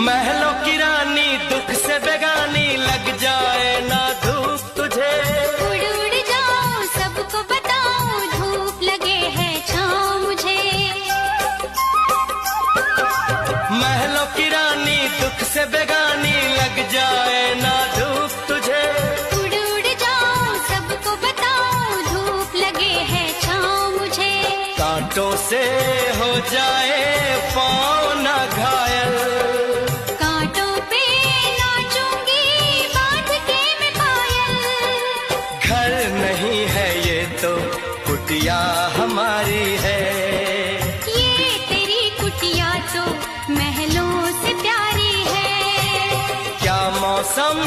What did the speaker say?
महलों की रानी दुख से बेगानी, लग जाए ना धूप तुझे। उड़ उड़ जाओ सबको बताओ, धूप लगे है छाँव मुझे। महलों की रानी दुख से बेगानी, लग जाए ना धूप तुझे। उड़ उड़ जाओ सबको बताओ, धूप लगे है छाँव मुझे। कांटों से हो जाए पाँव ना घायल, कांटों पे नाचूंगी बांध के मैं पायल। घर नहीं है ये तो कुटिया हमारी है। ये तेरी कुटिया तो महलों से प्यारी है। क्या मौसम